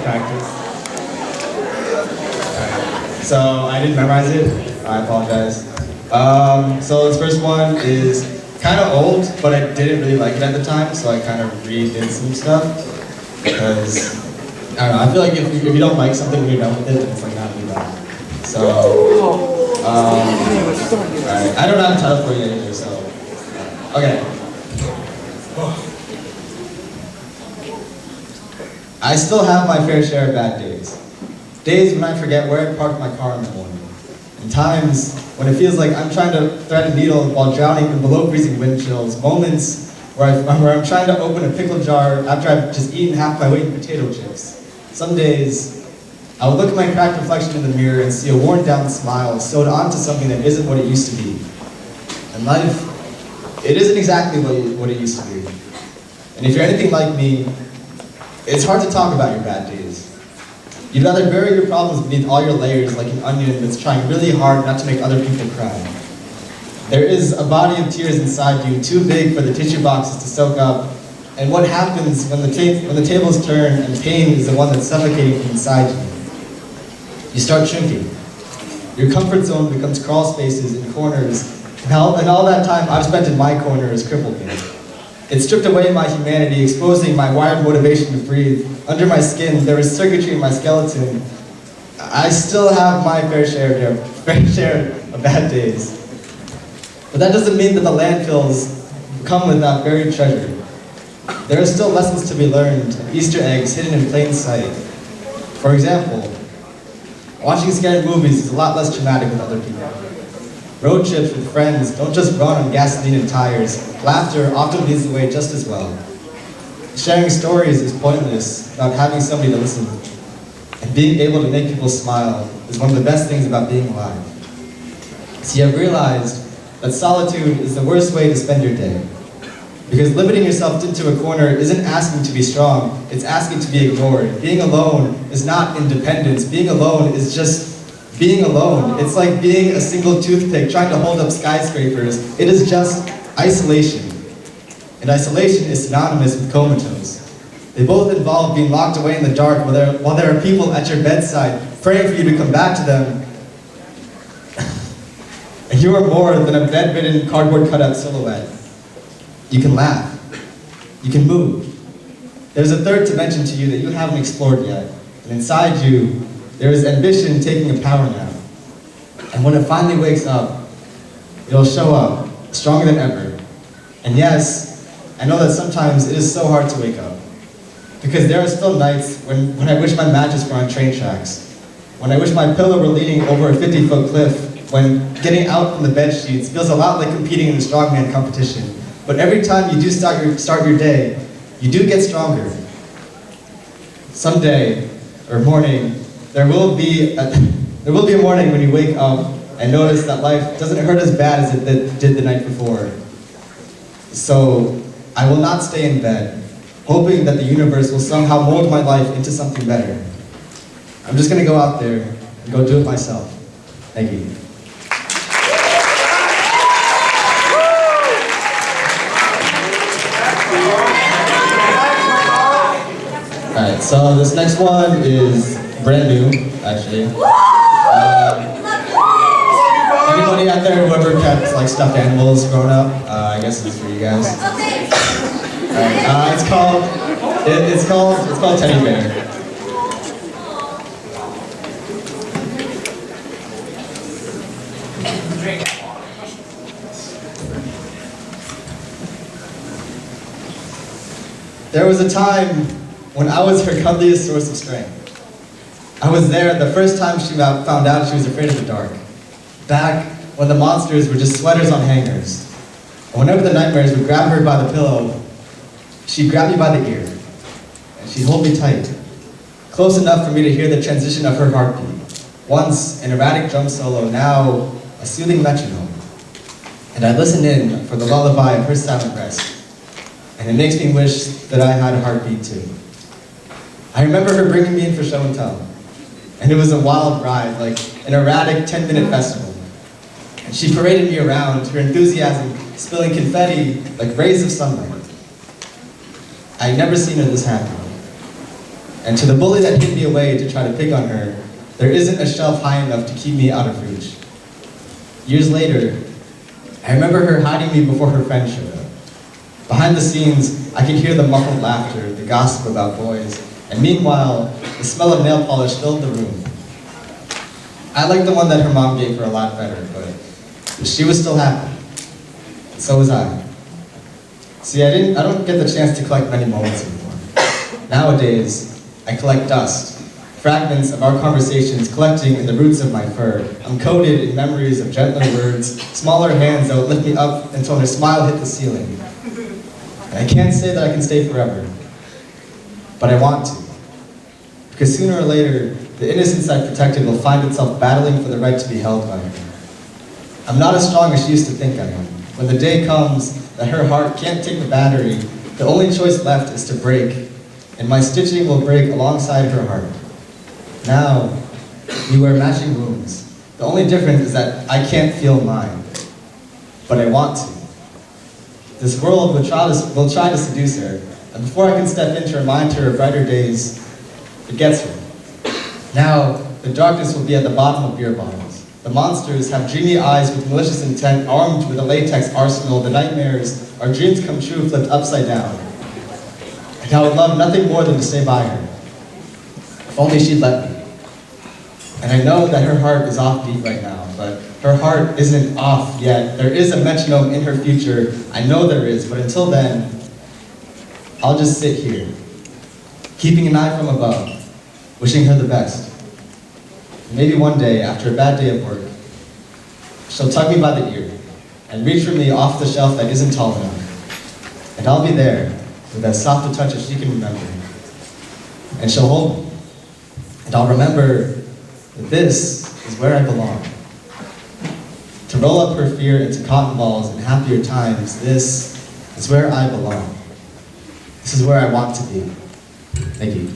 practice. So I didn't memorize it. I apologize. So this first one is kind of old, but I didn't really like it at the time, so I kind of redid some stuff. Because, I don't know, I feel like if you don't like something when you're done with it, then it's like not really bad. So, alright, I don't have a title for you either, so, okay. I still have my fair share of bad days. Days when I forget where I parked my car in the morning. And times when it feels like I'm trying to thread a needle while drowning in below freezing wind chills. Moments where I'm trying to open a pickle jar after I've just eaten half my weight in potato chips. Some days, I would look at my cracked reflection in the mirror and see a worn down smile sewed onto something that isn't what it used to be. And life, it isn't exactly what it used to be. And if you're anything like me, it's hard to talk about your bad days. You'd rather bury your problems beneath all your layers like an onion that's trying really hard not to make other people cry. There is a body of tears inside you, too big for the tissue boxes to soak up. And what happens when the tables turn and pain is the one that's suffocating from inside you? You start shrinking. Your comfort zone becomes crawl spaces and corners, and all that time I've spent in my corner has crippled me. It stripped away my humanity, exposing my wired motivation to breathe. Under my skin, there is circuitry in my skeleton. I still have my fair share of bad days. But that doesn't mean that the landfills come with that buried treasure. There are still lessons to be learned, and Easter eggs hidden in plain sight. For example, watching scary movies is a lot less traumatic with other people. Road trips with friends don't just run on gasoline and tires. Laughter often leads the way just as well. Sharing stories is pointless without having somebody to listen to. And being able to make people smile is one of the best things about being alive. See, I've realized that solitude is the worst way to spend your day. Because limiting yourself into a corner isn't asking to be strong, it's asking to be ignored. Being alone is not independence. Being alone is just being alone. It's like being a single toothpick trying to hold up skyscrapers. It is just isolation. And isolation is synonymous with comatose. They both involve being locked away in the dark while there are people at your bedside praying for you to come back to them. And you are more than a bedridden, cardboard cutout silhouette. You can laugh. You can move. There's a third dimension to you that you haven't explored yet. And inside you, there is ambition taking a power nap. And when it finally wakes up, it'll show up stronger than ever. And yes, I know that sometimes it is so hard to wake up. Because there are still nights when I wish my mattress were on train tracks. When I wish my pillow were leaning over a 50-foot cliff. When getting out from the bed sheets feels a lot like competing in a strongman competition. But every time you do start your day, you do get stronger. Someday, or morning, there will be a morning when you wake up and notice that life doesn't hurt as bad as it did the night before. So, I will not stay in bed, hoping that the universe will somehow mold my life into something better. I'm just gonna go out there and go do it myself. Thank you. Alright, so this next one is brand new, actually. Anybody out there who ever kept like stuffed animals growing up? I guess this is for you guys. Alright, it's called Teddy Bear. There was a time when I was her cuddliest source of strength. I was there the first time she found out she was afraid of the dark. Back when the monsters were just sweaters on hangers. And whenever the nightmares would grab her by the pillow, she'd grab me by the ear. And she'd hold me tight. Close enough for me to hear the transition of her heartbeat. Once an erratic drum solo, now a soothing metronome. And I listen in for the lullaby of her silent rest. And it makes me wish that I had a heartbeat too. I remember her bringing me in for show and tell. And it was a wild ride, like an erratic 10-minute festival. And she paraded me around, her enthusiasm spilling confetti like rays of sunlight. I'd never seen her this happy. And to the bully that hid me away to try to pick on her, there isn't a shelf high enough to keep me out of reach. Years later, I remember her hiding me before her friends showed up. Behind the scenes, I could hear the muffled laughter, the gossip about boys, and meanwhile, the smell of nail polish filled the room. I liked the one that her mom gave her a lot better, but she was still happy. And so was I. See, I don't get the chance to collect many moments anymore. Nowadays, I collect dust, fragments of our conversations collecting in the roots of my fur. I'm coated in memories of gentler words, smaller hands that would lift me up until her smile hit the ceiling. And I can't say that I can stay forever, but I want to. Because sooner or later, the innocence I protected will find itself battling for the right to be held by her. I'm not as strong as she used to think I am. When the day comes that her heart can't take the battery, the only choice left is to break, and my stitching will break alongside her heart. Now, we wear matching wounds. The only difference is that I can't feel mine, but I want to. This world will try to seduce her, and before I can step in to remind her of brighter days, it gets her. Now, the darkness will be at the bottom of beer bottles. The monsters have dreamy eyes with malicious intent, armed with a latex arsenal. The nightmares are dreams come true flipped upside down. And I would love nothing more than to stay by her. If only she'd let me. And I know that her heart is offbeat right now, but her heart isn't off yet. There is a metronome in her future. I know there is, but until then, I'll just sit here, keeping an eye from above, wishing her the best. Maybe one day, after a bad day of work, she'll tug me by the ear and reach for me off the shelf that isn't tall enough. And I'll be there with as soft a touch as she can remember. And she'll hold me. And I'll remember that this is where I belong. To roll up her fear into cotton balls in happier times, this is where I belong. This is where I want to be. Thank you.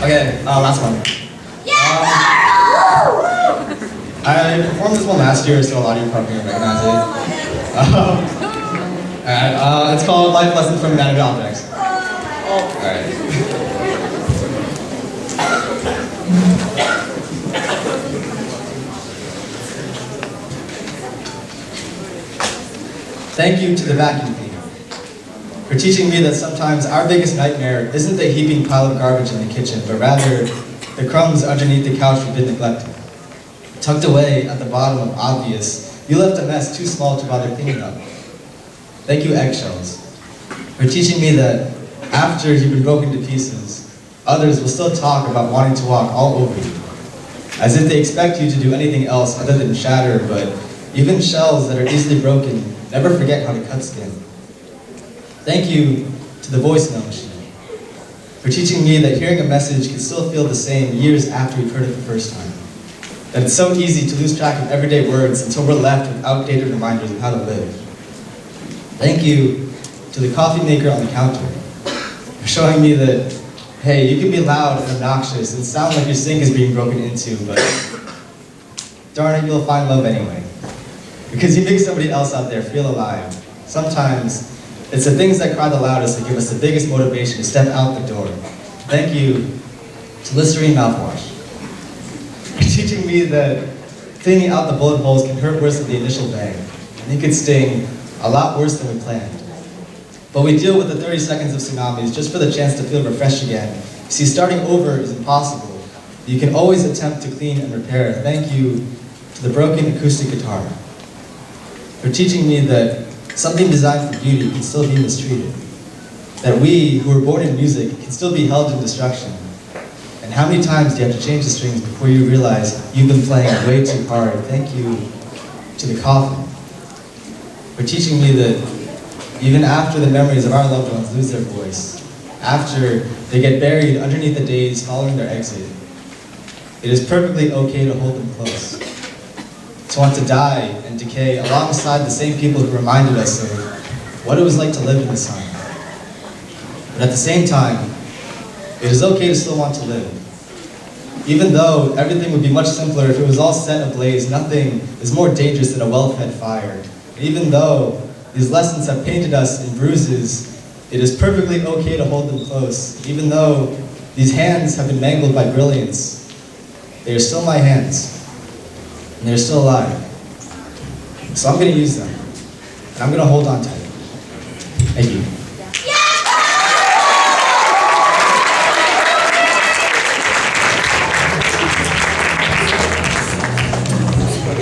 Okay, last one. I performed this one last year, so a lot of you probably recognize it. It's called Life Lessons from Inanimate Objects. Alright. Thank you to the vacuum cleaner for teaching me that sometimes our biggest nightmare isn't the heaping pile of garbage in the kitchen, but rather the crumbs underneath the couch we've been neglecting. Tucked away at the bottom of obvious, you left a mess too small to bother cleaning up. Thank you, eggshells, for teaching me that after you've been broken to pieces, others will still talk about wanting to walk all over you, as if they expect you to do anything else other than shatter, but even shells that are easily broken never forget how to cut skin. Thank you to the voicemail machine, for teaching me that hearing a message can still feel the same years after we've heard it the first time. That it's so easy to lose track of everyday words until we're left with outdated reminders of how to live. Thank you to the coffee maker on the counter for showing me that, hey, you can be loud and obnoxious and sound like your sink is being broken into, but darn it, you'll find love anyway. Because you make somebody else out there feel alive. Sometimes it's the things that cry the loudest that give us the biggest motivation to step out the door. Thank you to Listerine mouthwash. Teaching me that cleaning out the bullet holes can hurt worse than the initial bang, and it could sting a lot worse than we planned. But we deal with the 30 seconds of tsunamis just for the chance to feel refreshed again. See, starting over is impossible. You can always attempt to clean and repair. Thank you to the broken acoustic guitar for teaching me that something designed for beauty can still be mistreated. That we, who were born in music, can still be held in destruction. And how many times do you have to change the strings before you realize you've been playing way too hard? Thank you to the coffin for teaching me that even after the memories of our loved ones lose their voice, after they get buried underneath the days following their exit, it is perfectly okay to hold them close. To want to die and decay alongside the same people who reminded us of what it was like to live in the sun. But at the same time, it is okay to still want to live. Even though everything would be much simpler if it was all set ablaze, nothing is more dangerous than a well-fed fire. Even though these lessons have painted us in bruises, it is perfectly okay to hold them close. Even though these hands have been mangled by brilliance, they are still my hands, and they're still alive. So I'm going to use them, and I'm going to hold on tight. Thank you.